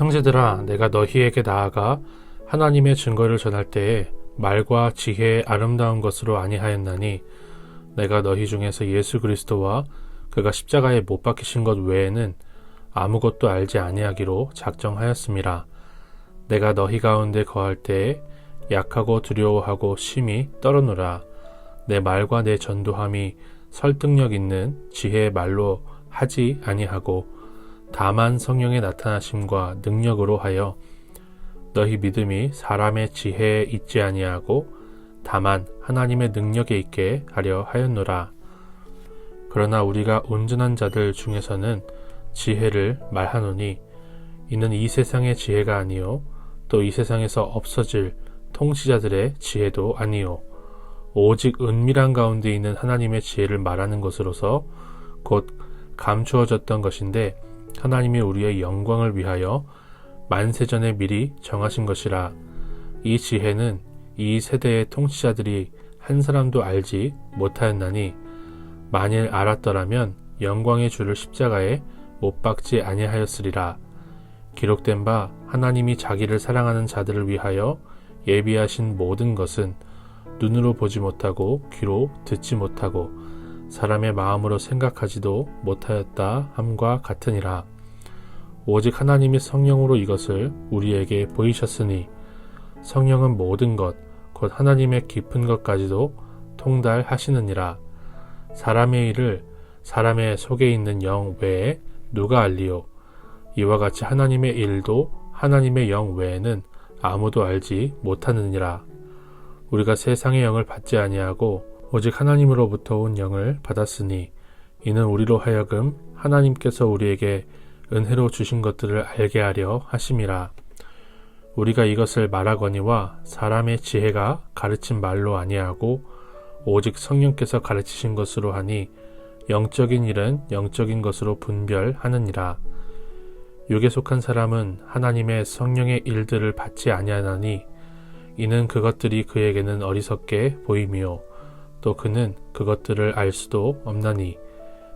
형제들아, 내가 너희에게 나아가 하나님의 증거를 전할 때에 말과 지혜의 아름다운 것으로 아니하였나니 내가 너희 중에서 예수 그리스도와 그가 십자가에 못 박히신 것 외에는 아무것도 알지 아니하기로 작정하였음이라. 내가 너희 가운데 거할 때에 약하고 두려워하고 심히 떨어노라. 내 말과 내 전도함이 설득력 있는 지혜의 말로 하지 아니하고 다만 성령의 나타나심과 능력으로 하여 너희 믿음이 사람의 지혜에 있지 아니하고 다만 하나님의 능력에 있게 하려 하였노라. 그러나 우리가 온전한 자들 중에서는 지혜를 말하노니 이는 이 세상의 지혜가 아니요 또 이 세상에서 없어질 통치자들의 지혜도 아니요 오직 은밀한 가운데 있는 하나님의 지혜를 말하는 것으로서 곧 감추어졌던 것인데 하나님이 우리의 영광을 위하여 만세전에 미리 정하신 것이라. 이 지혜는 이 세대의 통치자들이 한 사람도 알지 못하였나니 만일 알았더라면 영광의 주를 십자가에 못 박지 아니하였으리라. 기록된 바 하나님이 자기를 사랑하는 자들을 위하여 예비하신 모든 것은 눈으로 보지 못하고 귀로 듣지 못하고 사람의 마음으로 생각하지도 못하였다 함과 같으니라. 오직 하나님이 성령으로 이것을 우리에게 보이셨으니 성령은 모든 것 곧 하나님의 깊은 것까지도 통달하시느니라. 사람의 일을 사람의 속에 있는 영 외에 누가 알리요? 이와 같이 하나님의 일도 하나님의 영 외에는 아무도 알지 못하느니라. 우리가 세상의 영을 받지 아니하고 오직 하나님으로부터 온 영을 받았으니 이는 우리로 하여금 하나님께서 우리에게 은혜로 주신 것들을 알게 하려 하심이라. 우리가 이것을 말하거니와 사람의 지혜가 가르친 말로 아니하고 오직 성령께서 가르치신 것으로 하니 영적인 일은 영적인 것으로 분별하느니라. 육에 속한 사람은 하나님의 성령의 일들을 받지 아니하나니 이는 그것들이 그에게는 어리석게 보임이요 또 그는 그것들을 알 수도 없나니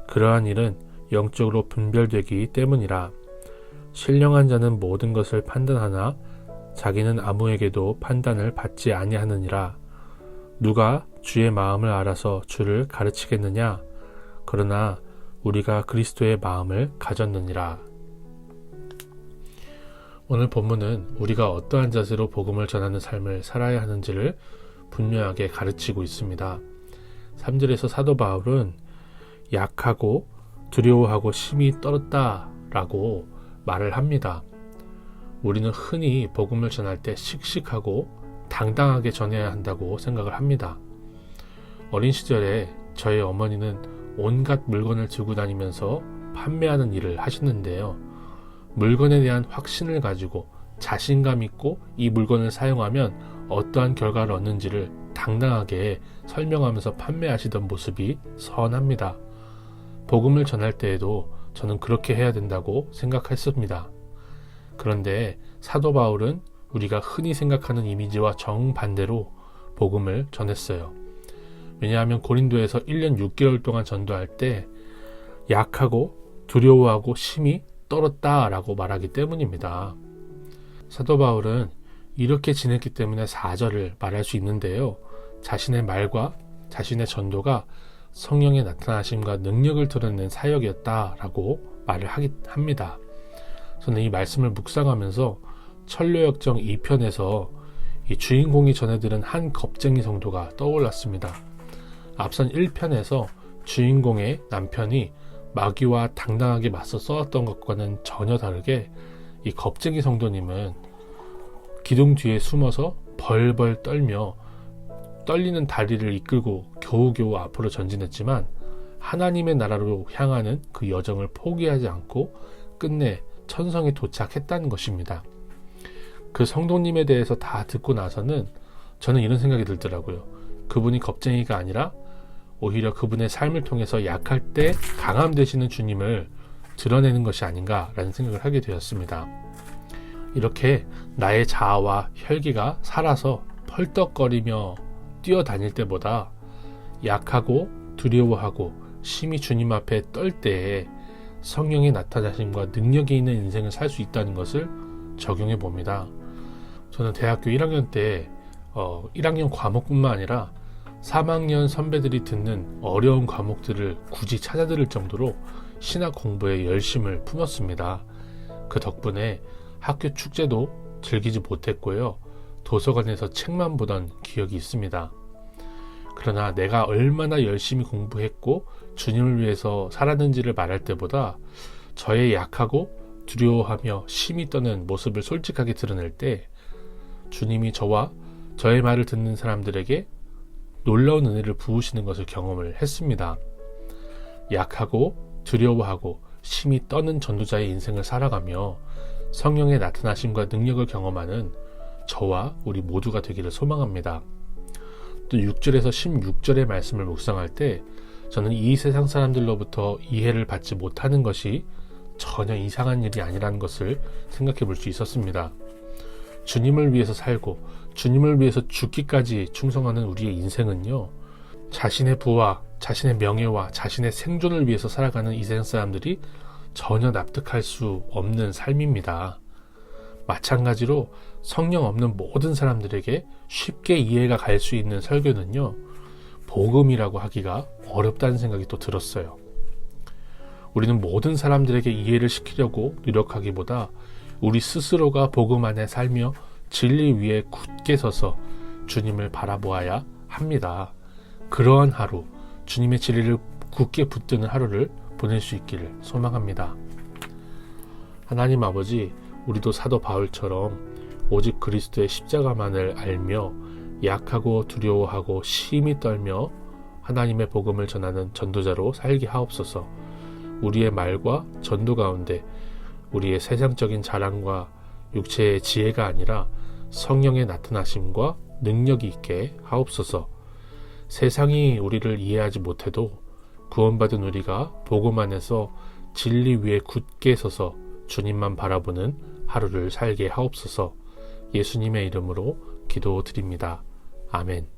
그러한 일은 영적으로 분별되기 때문이라. 신령한 자는 모든 것을 판단하나 자기는 아무에게도 판단을 받지 아니하느니라. 누가 주의 마음을 알아서 주를 가르치겠느냐? 그러나 우리가 그리스도의 마음을 가졌느니라. 오늘 본문은 우리가 어떠한 자세로 복음을 전하는 삶을 살아야 하는지를 분명하게 가르치고 있습니다. 3절에서 사도 바울은 약하고 두려워하고 심히 떨었다라고 말을 합니다. 우리는 흔히 복음을 전할 때 씩씩하고 당당하게 전해야 한다고 생각을 합니다. 어린 시절에 저희 어머니는 온갖 물건을 들고 다니면서 판매하는 일을 하시는데요. 물건에 대한 확신을 가지고 자신감 있고 이 물건을 사용하면 어떠한 결과를 얻는지를 당당하게 설명하면서 판매하시던 모습이 선합니다. 복음을 전할 때에도 저는 그렇게 해야 된다고 생각했습니다. 그런데 사도 바울은 우리가 흔히 생각하는 이미지와 정반대로 복음을 전했어요. 왜냐하면 고린도에서 1년 6개월 동안 전도할 때 약하고 두려워하고 심히 떨었다라고 말하기 때문입니다. 사도 바울은 이렇게 지냈기 때문에 4절을 말할 수 있는데요. 자신의 말과 자신의 전도가 성령의 나타나심과 능력을 드러낸 사역이었다라고 말을 합니다. 저는 이 말씀을 묵상하면서 천류역정 2편에서 이 주인공이 전해들은 한 겁쟁이 성도가 떠올랐습니다. 앞선 1편에서 주인공의 남편이 마귀와 당당하게 맞서 싸웠던 것과는 전혀 다르게 이 겁쟁이 성도님은 기둥 뒤에 숨어서 벌벌 떨며 떨리는 다리를 이끌고 겨우겨우 앞으로 전진했지만 하나님의 나라로 향하는 그 여정을 포기하지 않고 끝내 천성에 도착했다는 것입니다. 그 성도님에 대해서 다 듣고 나서는 저는 이런 생각이 들더라고요. 그분이 겁쟁이가 아니라 오히려 그분의 삶을 통해서 약할 때 강함 되시는 주님을 드러내는 것이 아닌가라는 생각을 하게 되었습니다. 이렇게 나의 자아와 혈기가 살아서 펄떡거리며 뛰어다닐 때보다 약하고 두려워하고 심히 주님 앞에 떨 때에 성령의 나타나심과 능력이 있는 인생을 살 수 있다는 것을 적용해 봅니다. 저는 대학교 1학년 때 1학년 과목뿐만 아니라 3학년 선배들이 듣는 어려운 과목들을 굳이 찾아 들을 정도로 신학 공부에 열심을 품었습니다. 그 덕분에 학교 축제도 즐기지 못했고요. 도서관에서 책만 보던 기억이 있습니다. 그러나 내가 얼마나 열심히 공부했고 주님을 위해서 살았는지를 말할 때보다 저의 약하고 두려워하며 심히 떠는 모습을 솔직하게 드러낼 때 주님이 저와 저의 말을 듣는 사람들에게 놀라운 은혜를 부으시는 것을 경험을 했습니다. 약하고 두려워하고 심히 떠는 전도자의 인생을 살아가며 성령의 나타나심과 능력을 경험하는 저와 우리 모두가 되기를 소망합니다. 또 6절에서 16절의 말씀을 묵상할 때 저는 이 세상 사람들로부터 이해를 받지 못하는 것이 전혀 이상한 일이 아니라는 것을 생각해 볼 수 있었습니다. 주님을 위해서 살고 주님을 위해서 죽기까지 충성하는 우리의 인생은요, 자신의 부와 자신의 명예와 자신의 생존을 위해서 살아가는 이 세상 사람들이 전혀 납득할 수 없는 삶입니다. 마찬가지로 성령 없는 모든 사람들에게 쉽게 이해가 갈 수 있는 설교는요, 복음이라고 하기가 어렵다는 생각이 또 들었어요. 우리는 모든 사람들에게 이해를 시키려고 노력하기보다 우리 스스로가 복음 안에 살며 진리 위에 굳게 서서 주님을 바라보아야 합니다. 그러한 하루, 주님의 진리를 굳게 붙드는 하루를 보낼 수 있기를 소망합니다. 하나님 아버지, 우리도 사도 바울처럼 오직 그리스도의 십자가만을 알며 약하고 두려워하고 심히 떨며 하나님의 복음을 전하는 전도자로 살게 하옵소서. 우리의 말과 전도 가운데 우리의 세상적인 자랑과 육체의 지혜가 아니라 성령의 나타나심과 능력이 있게 하옵소서. 세상이 우리를 이해하지 못해도 구원받은 우리가 복음 안에서 진리 위에 굳게 서서 주님만 바라보는 하루를 살게 하옵소서. 예수님의 이름으로 기도드립니다. 아멘.